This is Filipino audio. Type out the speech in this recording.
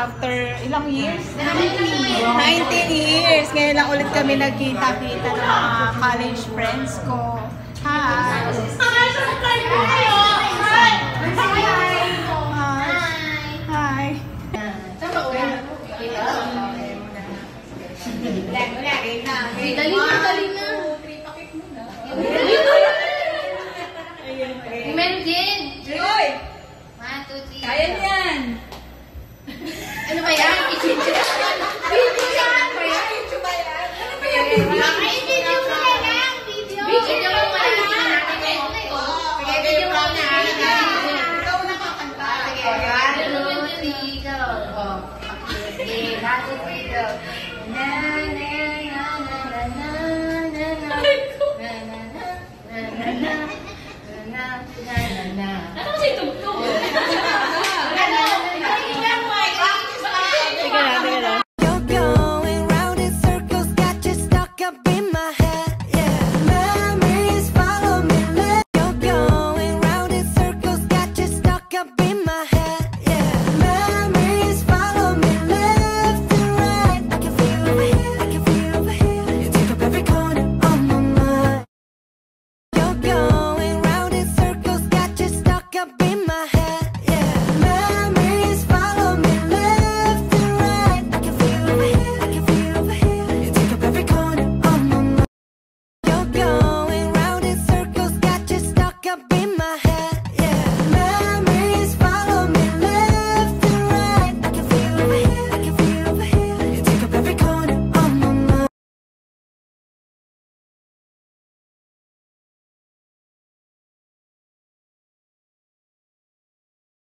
after ilang years? 19 years. Ngayon lang ulit kami nagkita-kita ng mga college friends ko. Hi! Hi! Dali na. Meron din. Joy! 1, 2, 3. Kaya niyan! Ano ba yan? Video yan! Video yan! Video ba yan? Ano ba yan? Video? Video mo na lang! Video! Video mo na lang! Sige, video mo na. Ikaw na kakanta. Sige, 1, 2, 3, go! Okay, 1, 2, 3, go! Na na na na na na na na na na na na na na na. Ano kasi tugtog?